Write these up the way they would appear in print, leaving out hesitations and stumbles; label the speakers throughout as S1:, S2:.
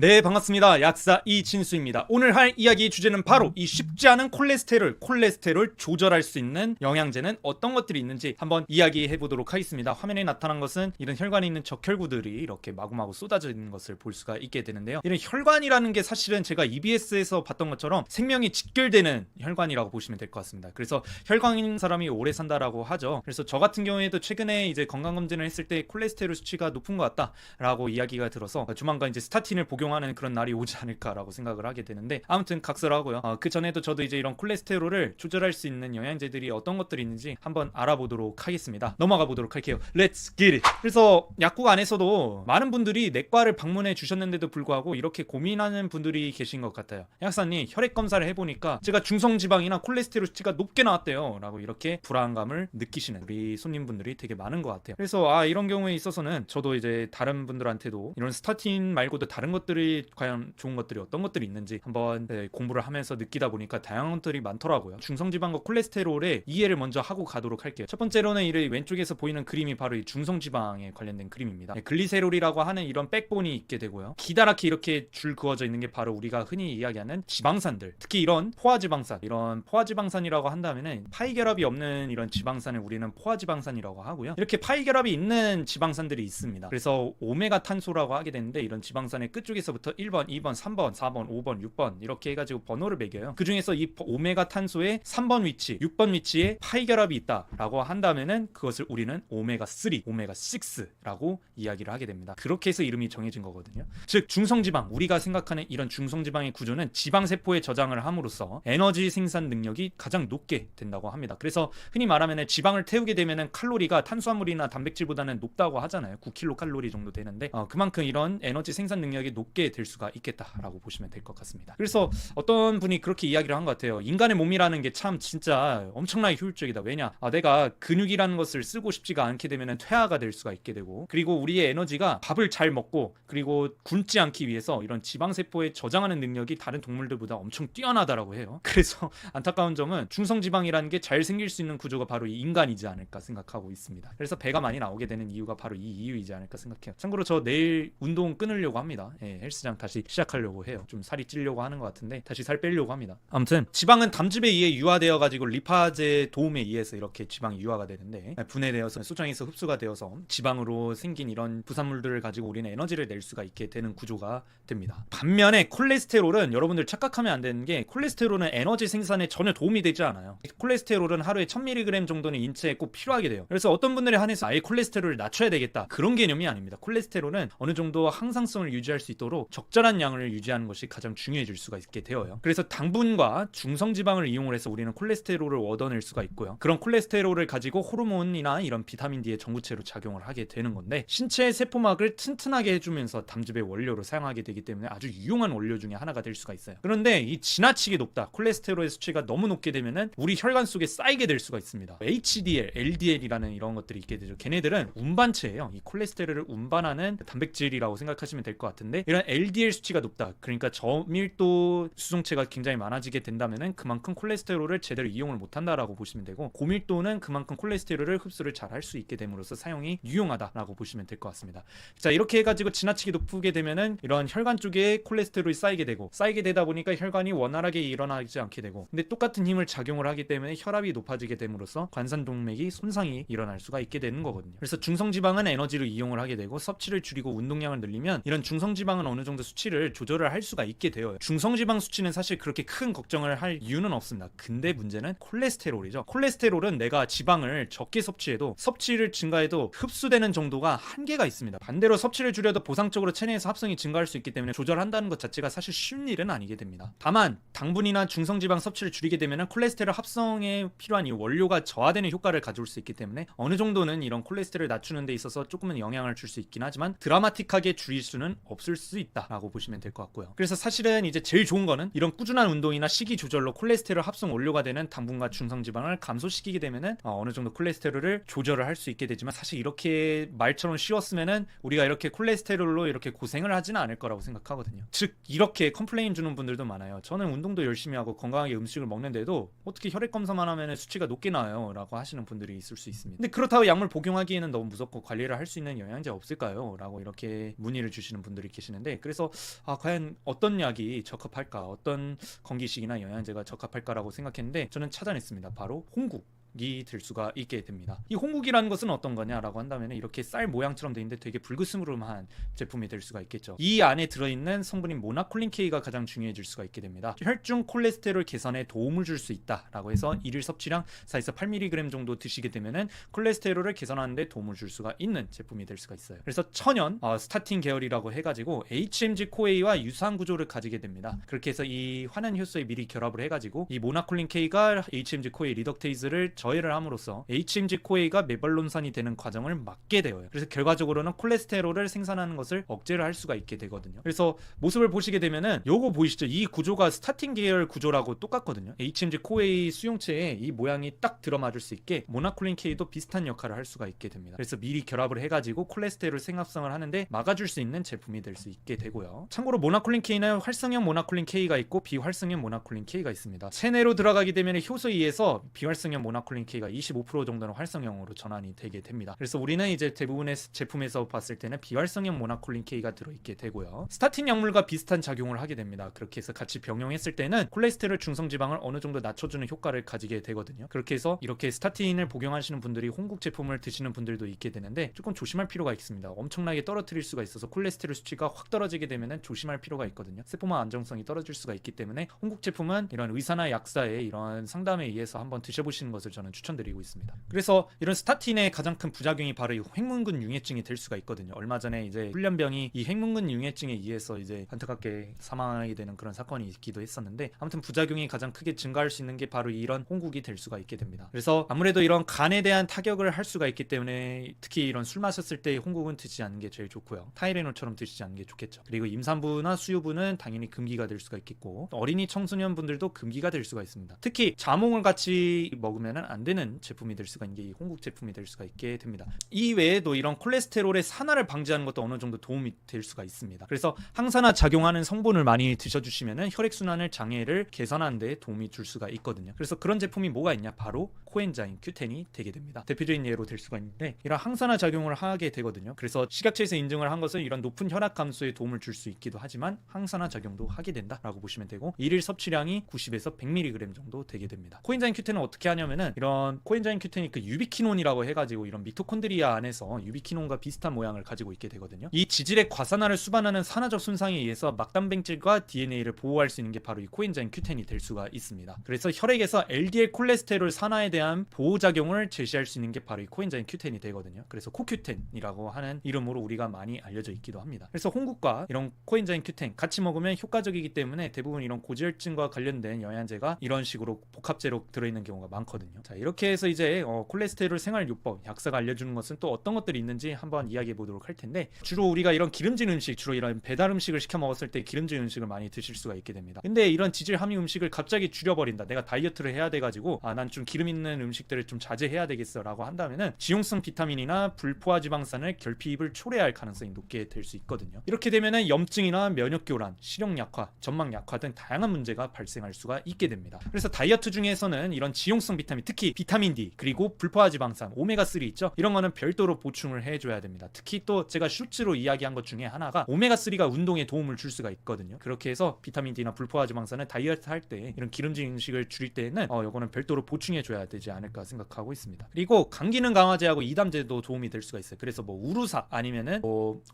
S1: 네, 반갑습니다. 약사 이진수입니다. 오늘 할 이야기 주제는 바로 이 쉽지 않은 콜레스테롤 조절할 수 있는 영양제는 어떤 것들이 있는지 한번 이야기해 보도록 하겠습니다. 화면에 나타난 것은 이런 혈관에 있는 적혈구들이 이렇게 마구마구 쏟아져 있는 것을 볼 수가 있게 되는데요. 이런 혈관이라는 게 사실은 제가 EBS에서 봤던 것처럼 생명이 직결되는 혈관이라고 보시면 될 것 같습니다. 그래서 혈관인 사람이 오래 산다라고 하죠. 그래서 저 같은 경우에도 최근에 이제 건강검진을 했을 때 콜레스테롤 수치가 높은 것 같다라고 이야기가 들어서 조만간 이제 스타틴을 복용하는 그런 날이 오지 않을까라고 생각을 하게 되는데, 아무튼 각설하고요. 그 전에도 저도 이제 이런 콜레스테롤을 조절할 수 있는 영양제들이 어떤 것들이 있는지 한번 알아보도록 하겠습니다. 넘어가 보도록 할게요. Let's get it. 그래서 약국 안에서도 많은 분들이 내과를 방문해 주셨는데도 불구하고 이렇게 고민하는 분들이 계신 것 같아요. 약사님, 혈액 검사를 해보니까 제가 중성지방이나 콜레스테롤 수치가 높게 나왔대요 라고 이렇게 불안감을 느끼시는 우리 손님분들이 되게 많은 것 같아요. 그래서 이런 경우에 있어서는 저도 이제 다른 분들한테도 이런 스타틴 말고도 다른 것들이 과연 좋은 것들이 어떤 것들이 있는지 한번 공부를 하면서 느끼다 보니까 다양한 것들이 많더라고요. 중성지방과 콜레스테롤의 이해를 먼저 하고 가도록 할게요. 첫 번째로는 이 왼쪽에서 보이는 그림이 바로 이 중성지방에 관련된 그림입니다. 글리세롤이라고 하는 이런 백본이 있게 되고요. 기다랗게 이렇게 줄 그어져 있는 게 바로 우리가 흔히 이야기하는 지방산들, 특히 이런 포화지방산, 이런 포화지방산이라고 한다면은 파이결합이 없는 이런 지방산을 우리는 포화지방산이라고 하고요. 이렇게 파이결합이 있는 지방산들이 있습니다. 그래서 오메가 탄소라고 하게 되는데, 이런 지방산의 끝쪽에서부터 1번, 2번, 3번, 4번, 5번, 6번 이렇게 해가지고 번호를 매겨요. 그 중에서 이 오메가 탄소의 3번 위치, 6번 위치에 파이결합이 있다라고 한다면은 그것을 우리는 오메가 3, 오메가 6라고 이야기를 하게 됩니다. 그렇게 해서 이름이 정해진 거거든요. 즉 중성지방, 우리가 생각하는 이런 중성지방의 구조는 지방세포에 저장을 함으로써 에너지 생산 능력이 가장 높게 된다고 합니다. 그래서 흔히 말하면 지방을 태우게 되면은 칼로리가 탄수화물이나 단백질보다는 높다고 하잖아요. 9kcal 정도 되는데 그만큼 이런 에너지 생산 능력이 높게 될 수가 있겠다라고 보시면 될 것 같습니다. 그래서 어떤 분이 그렇게 이야기를 한 것 같아요. 인간의 몸이라는 게 참 진짜 엄청나게 효율적이다. 왜냐? 내가 근육이라는 것을 쓰고 싶지가 않게 되면 퇴화가 될 수가 있게 되고, 그리고 우리의 에너지가 밥을 잘 먹고 그리고 굶지 않기 위해서 이런 지방세포에 저장하는 능력이 다른 동물들보다 엄청 뛰어나다라고 해요. 그래서 안타까운 점은 중성지방이라는 게 잘 생길 수 있는 구조가 바로 이 인간이지 않을까 생각하고 있습니다. 그래서 배가 많이 나오게 되는 이유가 바로 이 이유이지 않을까 생각해요. 참고로 저 내일 운동 끊으려고 합니다. 헬스장 다시 시작하려고 해요. 좀 살이 찌려고 하는 것 같은데 다시 살 빼려고 합니다. 아무튼 지방은 담즙에 의해 유화되어 가지고 리파제 도움에 의해서 이렇게 지방이 유화가 되는데, 분해되어서 소장에서 흡수가 되어서 지방으로 생긴 이런 부산물들을 가지고 우리는 에너지를 낼 수가 있게 되는 구조가 됩니다. 반면에 콜레스테롤은, 여러분들 착각하면 안 되는 게, 콜레스테롤은 에너지 생산에 전혀 도움이 되지 않아요. 콜레스테롤은 하루에 1000mg 정도는 인체에 꼭 필요하게 돼요. 그래서 어떤 분들에 한해서 아예 콜레스테롤을 낮춰야 되겠다, 그런 개념이 아닙니다. 콜레스테롤은 어느 정도 항상성을 유지할 수 있도록 적절한 양을 유지하는 것이 가장 중요해질 수가 있게 되어요. 그래서 당분과 중성지방을 이용을 해서 우리는 콜레스테롤을 얻어낼 수가 있고요. 그런 콜레스테롤을 가지고 호르몬이나 이런 비타민 D의 전구체로 작용을 하게 되는 건데, 신체의 세포막을 튼튼하게 해주면서 담즙의 원료로 사용하게 되기 때문에 아주 유용한 원료 중에 하나가 될 수가 있어요. 그런데 이 지나치게 높다, 콜레스테롤의 수치가 너무 높게 되면은 우리 혈관 속에 쌓이게 될 수가 있습니다. HDL, LDL이라는 이런 것들이 있게 되죠. 걔네들은 운반체예요. 이 콜레스테롤을 운반하는 단백질이라고 생각하시면 될 것 같은데, 이런 LDL 수치가 높다, 그러니까 저밀도 수송체가 굉장히 많아지게 된다면은 그만큼 콜레스테롤을 제대로 이용을 못한다라고 보시면 되고, 고밀도는 그만큼 콜레스테롤을 흡수를 잘 할 수 있게 됨으로써 사용이 유용하다라고 보시면 될 것 같습니다. 자, 이렇게 해가지고 지나치게 높게 되면은 이런 혈관 쪽에 콜레스테롤이 쌓이게 되다 보니까 혈관이 원활하게 일어나지 않게 되고, 근데 똑같은 힘을 작용을 하기 때문에 혈압이 높아지게 됨으로써 관상동맥이 손상이 일어날 수가 있게 되는 거거든요. 그래서 중성지방은 에너지로 이용을 하게 되고, 섭취를 줄이고 운동량을 늘리면 이런 중성지방은 어느 정도 수치를 조절을 할 수가 있게 되어요. 중성지방 수치는 사실 그렇게 큰 걱정을 할 이유는 없습니다. 근데 문제는 콜레스테롤이죠. 콜레스테롤은 내가 지방을 적게 섭취해도, 섭취를 증가해도 흡수되는 정도가 한계가 있습니다. 반대로 섭취를 줄여도 보상적으로 체내에서 합성이 증가할 수 있기 때문에 조절한다는 것 자체가 사실 쉬운 일은 아니게 됩니다. 다만 당분이나 중성지방 섭취를 줄이게 되면 콜레스테롤 합성에 필요한 이 원료가 저하되는 효과를 가져올 수 있기 때문에 어느 정도는 이런 콜레스테롤을 낮추는 데 있어서 조금은 영향을 줄 수 있긴 하지만 드라마틱하게 줄일 수는 없을 수 있다라고 보시면 될 것 같고요. 그래서 사실은 이제 제일 좋은 거는 이런 꾸준한 운동이나 식이 조절로 콜레스테롤 합성 원료가 되는 당분과 중성지방을 감소시키게 되면은 어느 정도 콜레스테롤을 조절을 할 수 있게 되지만, 사실 이렇게 말처럼 쉬웠으면은 우리가 이렇게 콜레스테롤로 이렇게 고생을 하지는 않을 거라고 생각하거든요. 즉 이렇게 컴플레인 주는 분들도 많아요. 저는 운동도 열심히 하고 건강하게 음식을 먹는데도 어떻게 혈액 검사만 하면 수치가 높게 나와요 라고 하시는 분들이 있을 수 있습니다. 근데 그렇다고 약물 복용하기에는 너무 무섭고 관리를 할 수 있는 영양제 없을까요? 라고 이렇게 문의를 주시는 분들이 계시는데, 있는데, 그래서 과연 어떤 약이 적합할까, 어떤 건기식이나 영양제가 적합할까라고 생각했는데 저는 찾아냈습니다. 바로 홍국 이 될 수가 있게 됩니다. 이 홍국이라는 것은 어떤 거냐라고 한다면 이렇게 쌀 모양처럼 돼 있는데 되게 불그스름한 제품이 될 수가 있겠죠. 이 안에 들어있는 성분인 모나콜린 K가 가장 중요해질 수가 있게 됩니다. 혈중 콜레스테롤 개선에 도움을 줄 수 있다라고 해서 일일 섭취량 4에서 8mg 정도 드시게 되면은 콜레스테롤을 개선하는 데 도움을 줄 수가 있는 제품이 될 수가 있어요. 그래서 천연 스타틴 계열이라고 해가지고 HMG-CoA와 유사한 구조를 가지게 됩니다. 그렇게 해서 이 환원 효소에 미리 결합을 해가지고 이 모나콜린 K가 HMG-CoA 리덕테이즈를 저해를 함으로써 HMG-CoA가 메발론산이 되는 과정을 막게 되어요. 그래서 결과적으로는 콜레스테롤을 생산하는 것을 억제를 할 수가 있게 되거든요. 그래서 모습을 보시게 되면은 요거 보이시죠? 이 구조가 스타틴 계열 구조라고 똑같거든요. HMG-CoA 수용체에 이 모양이 딱 들어맞을 수 있게 모나콜린 K도 비슷한 역할을 할 수가 있게 됩니다. 그래서 미리 결합을 해가지고 콜레스테롤 생합성을 하는데 막아줄 수 있는 제품이 될 수 있게 되고요. 참고로 모나콜린 K는 활성형 모나콜린 K가 있고 비활성형 모나콜린 K가 있습니다. 체내로 들어가게 되면 효소에 의해서 비활성형 모나콜린 K가 25% 정도는 활성형으로 전환이 되게 됩니다. 그래서 우리는 이제 대부분의 제품에서 봤을 때는 비활성형 모나콜린 K가 들어있게 되고요. 스타틴 약물과 비슷한 작용을 하게 됩니다. 그렇게 해서 같이 병용했을 때는 콜레스테롤 중성지방을 어느 정도 낮춰주는 효과를 가지게 되거든요. 그렇게 해서 이렇게 스타틴을 복용하시는 분들이 홍국 제품을 드시는 분들도 있게 되는데 조금 조심할 필요가 있습니다. 엄청나게 떨어뜨릴 수가 있어서 콜레스테롤 수치가 확 떨어지게 되면 조심할 필요가 있거든요. 세포만 안정성이 떨어질 수가 있기 때문에 홍국 제품은 이런 의사나 약사의 이런 상담에 의해서 한번 드셔보시는 것을 저는 추천드리고 있습니다. 그래서 이런 스타틴의 가장 큰 부작용이 바로 이 횡문근 융해증이 될 수가 있거든요. 얼마 전에 이제 훈련병이 이 횡문근 융해증에 의해서 이제 안타깝게 사망하게 되는 그런 사건이 있기도 했었는데, 아무튼 부작용이 가장 크게 증가할 수 있는 게 바로 이런 홍국이 될 수가 있게 됩니다. 그래서 아무래도 이런 간에 대한 타격을 할 수가 있기 때문에 특히 이런 술 마셨을 때 홍국은 드시지 않는 게 제일 좋고요. 타이레놀처럼 드시지 않는 게 좋겠죠. 그리고 임산부나 수유부는 당연히 금기가 될 수가 있겠고, 어린이 청소년 분들도 금기가 될 수가 있습니다. 특히 자몽을 같이 먹으면 안 되는 제품이 될 수가 있는 게 이 홍국 제품이 될 수가 있게 됩니다. 이 외에도 이런 콜레스테롤의 산화를 방지하는 것도 어느 정도 도움이 될 수가 있습니다. 그래서 항산화 작용하는 성분을 많이 드셔주시면은 혈액순환을 장애를 개선하는 데 도움이 줄 수가 있거든요. 그래서 그런 제품이 뭐가 있냐? 바로 코엔자임 Q10이 되게 됩니다. 대표적인 예로 될 수가 있는데 이런 항산화 작용을 하게 되거든요. 그래서 식약처에서 인증을 한 것은 이런 높은 혈압 감소에 도움을 줄 수 있기도 하지만 항산화 작용도 하게 된다라고 보시면 되고, 일일 섭취량이 90에서 100mg 정도 되게 됩니다. 코엔자임 Q10은 어떻게 하냐면은 이런 코엔자임 Q10이 그 유비키논이라고 해가지고 이런 미토콘드리아 안에서 유비키논과 비슷한 모양을 가지고 있게 되거든요. 이 지질의 과산화를 수반하는 산화적 손상에 의해서 막단백질과 DNA를 보호할 수 있는 게 바로 이 코엔자임 Q10이 될 수가 있습니다. 그래서 혈액에서 LDL 콜레스테롤 산화에 대한 보호작용을 제시할 수 있는 게 바로 이 코엔자임 Q10이 되거든요. 그래서 코큐텐이라고 하는 이름으로 우리가 많이 알려져 있기도 합니다. 그래서 홍국과 이런 코엔자임 Q10 같이 먹으면 효과적이기 때문에 대부분 이런 고지혈증과 관련된 영양제가 이런 식으로 복합제로 들어있는 경우가 많거든요. 자, 이렇게 해서 이제 콜레스테롤 생활요법 약사가 알려주는 것은 또 어떤 것들이 있는지 한번 이야기해 보도록 할 텐데, 주로 우리가 이런 기름진 음식, 주로 이런 배달 음식을 시켜 먹었을 때 기름진 음식을 많이 드실 수가 있게 됩니다. 근데 이런 지질 함유 음식을 갑자기 줄여버린다, 내가 다이어트를 해야 돼가지고 난 좀 기름 있는 음식들을 좀 자제해야 되겠어 라고 한다면은 지용성 비타민이나 불포화 지방산을 결핍을 초래할 가능성이 높게 될 수 있거든요. 이렇게 되면은 염증이나 면역교란, 시력 약화, 점막 약화 등 다양한 문제가 발생할 수가 있게 됩니다. 그래서 다이어트 중에서는 이런 지용성 비타민, 특히 비타민 D 그리고 불포화 지방산 오메가3 있죠, 이런 거는 별도로 보충을 해줘야 됩니다. 특히 또 제가 쇼츠로 이야기한 것 중에 하나가 오메가3가 운동에 도움을 줄 수가 있거든요. 그렇게 해서 비타민 D나 불포화 지방산은 다이어트 할 때 이런 기름진 음식을 줄일 때는 이거는 별도로 보충해 줘야 되지 않을까 생각하고 있습니다. 그리고 간기능 강화제하고 이담제도 도움이 될 수가 있어요. 그래서 뭐 우루사 아니면은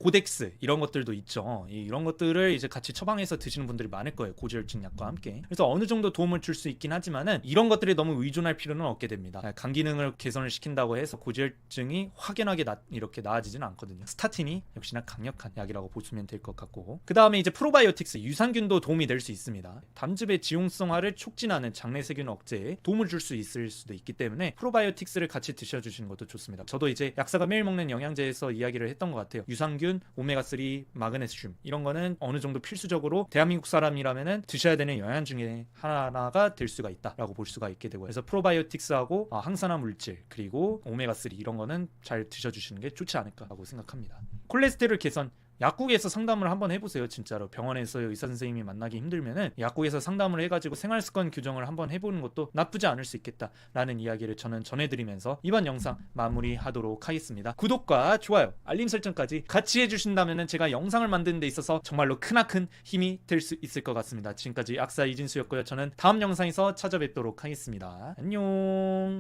S1: 고덱스 이런 것들도 있죠. 이런 것들을 이제 같이 처방해서 드시는 분들이 많을 거예요. 고지혈증 약과 함께. 그래서 어느 정도 도움을 줄 수 있긴 하지만은 이런 것들이 너무 의존할 필요는 없게 됩니다. 간 기능을 개선을 시킨다고 해서 고지혈증이 확연하게 이렇게 나아지지는 않거든요. 스타틴이 역시나 강력한 약이라고 보시면 될 것 같고, 그 다음에 이제 프로바이오틱스 유산균도 도움이 될 수 있습니다. 담즙의 지용성화를 촉진하는 장내세균 억제에 도움을 줄 수 있을 수도 있기 때문에 프로바이오틱스를 같이 드셔주시는 것도 좋습니다. 저도 이제 약사가 매일 먹는 영양제에서 이야기를 했던 것 같아요. 유산균, 오메가3, 마그네슘 이런 거는 어느 정도 필수적으로 대한민국 사람이라면은 드셔야 되는 영양 중에 하나가 될 수가 있다라고 볼 수가 있게 되고, 그래서 프로바이오틱스하고 항산화 물질 그리고 오메가3 이런 거는 잘 드셔주시는 게 좋지 않을까라고 생각합니다. 콜레스테롤 개선 약국에서 상담을 한번 해보세요. 진짜로 병원에서 의사 선생님이 만나기 힘들면은 약국에서 상담을 해가지고 생활습관 규정을 한번 해보는 것도 나쁘지 않을 수 있겠다라는 이야기를 저는 전해드리면서 이번 영상 마무리하도록 하겠습니다. 구독과 좋아요, 알림 설정까지 같이 해주신다면은 제가 영상을 만드는 데 있어서 정말로 크나큰 힘이 될 수 있을 것 같습니다. 지금까지 악사 이진수였고요. 저는 다음 영상에서 찾아뵙도록 하겠습니다. 안녕.